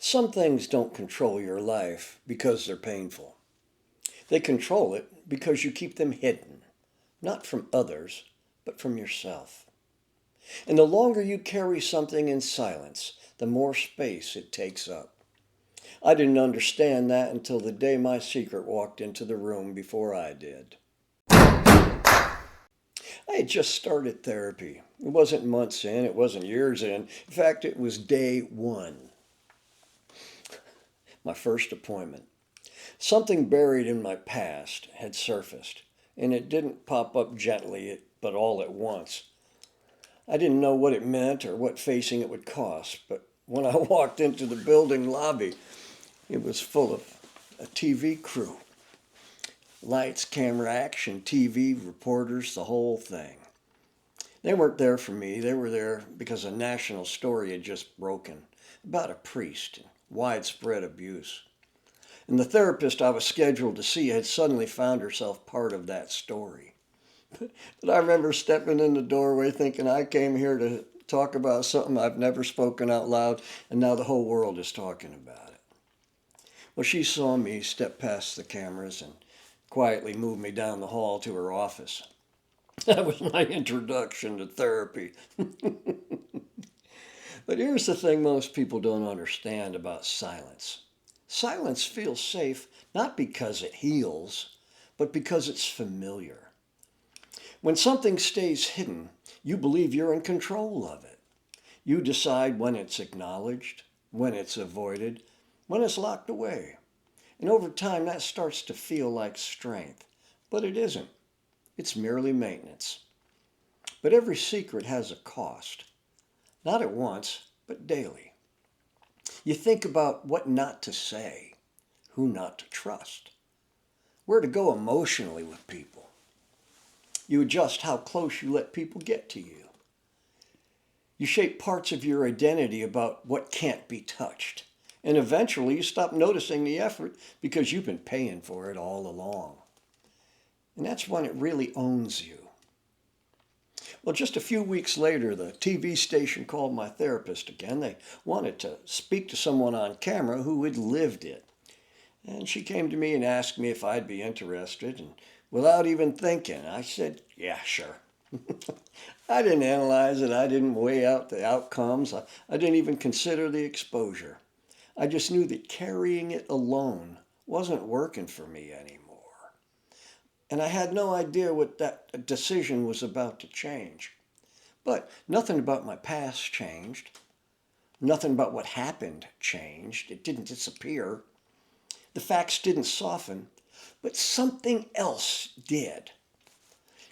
Some things don't control your life because they're painful. They control it because you keep them hidden, not from others, but from yourself. And the longer you carry something in silence, the more space it takes up. I didn't understand that until the day my secret walked into the room before I did. I had just started therapy. It wasn't months in, it wasn't years in. In fact, it was day one, my first appointment. Something buried in my past had surfaced, and it didn't pop up gently, but all at once. I didn't know what it meant or what facing it would cost, but when I walked into the building lobby, it was full of a TV crew. Lights, camera, action, TV, reporters, the whole thing. They weren't there for me. They were there because a national story had just broken about a priest and widespread abuse. And the therapist I was scheduled to see had suddenly found herself part of that story. But I remember stepping in the doorway thinking I came here to talk about something I've never spoken out loud, and now the whole world is talking about it. Well, she saw me step past the cameras and quietly moved me down the hall to her office. That was my introduction to therapy. But here's the thing most people don't understand about silence. Silence feels safe not because it heals, but because it's familiar. When something stays hidden, you believe you're in control of it. You decide when it's acknowledged, when it's avoided, when it's locked away. And over time, that starts to feel like strength. But it isn't. It's merely maintenance. But every secret has a cost. Not at once, but daily. You think about what not to say, who not to trust, where to go emotionally with people. You adjust how close you let people get to you. You shape parts of your identity about what can't be touched. And eventually you stop noticing the effort because you've been paying for it all along. And that's when it really owns you. Well, just a few weeks later, the TV station called my therapist again. They wanted to speak to someone on camera who had lived it. And she came to me and asked me if I'd be interested. And without even thinking, I said, yeah, sure. I didn't analyze it. I didn't weigh out the outcomes. I didn't even consider the exposure. I just knew that carrying it alone wasn't working for me anymore. And I had no idea what that decision was about to change. But nothing about my past changed. Nothing about what happened changed. It didn't disappear. The facts didn't soften, but something else did.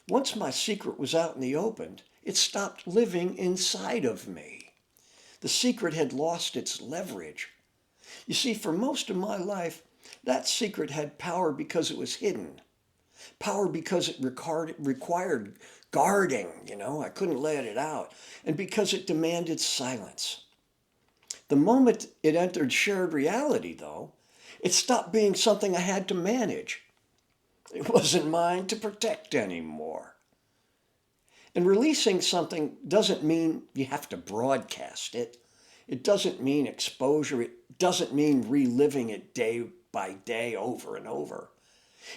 Once my secret was out in the open, it stopped living inside of me. The secret had lost its leverage. You see, for most of my life, that secret had power because it was hidden. Power because it required guarding, I couldn't let it out. And because it demanded silence. The moment it entered shared reality, though, it stopped being something I had to manage. It wasn't mine to protect anymore. And releasing something doesn't mean you have to broadcast it. It doesn't mean exposure. It doesn't mean reliving it day by day over and over.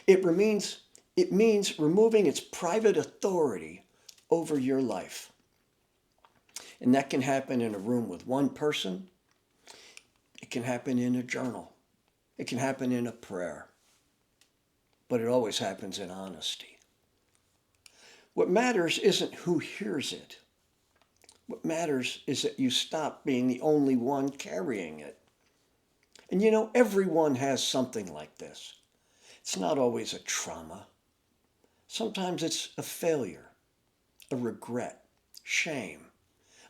It means removing its private authority over your life. And that can happen in a room with one person. It can happen in a journal. It can happen in a prayer. But it always happens in honesty. What matters isn't who hears it. What matters is that you stop being the only one carrying it. And everyone has something like this. It's not always a trauma. Sometimes it's a failure, a regret, shame,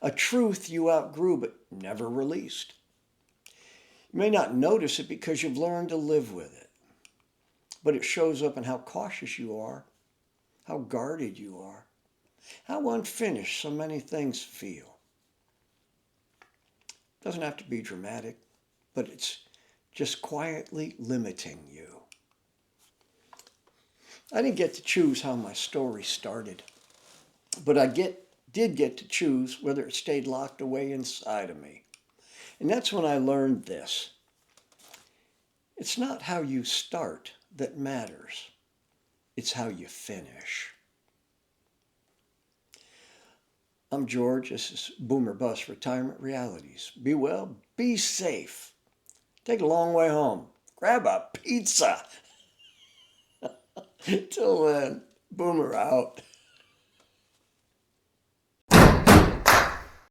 a truth you outgrew but never released. You may not notice it because you've learned to live with it, but it shows up in how cautious you are, how guarded you are, how unfinished so many things feel. It doesn't have to be dramatic, but it's just quietly limiting you. I didn't get to choose how my story started, but I did get to choose whether it stayed locked away inside of me. And that's when I learned this. It's not how you start that matters. It's how you finish. I'm George. This is BoomerBust Retirement Realities. Be well, be safe. Take a long way home. Grab a pizza. Till then, Boomer out.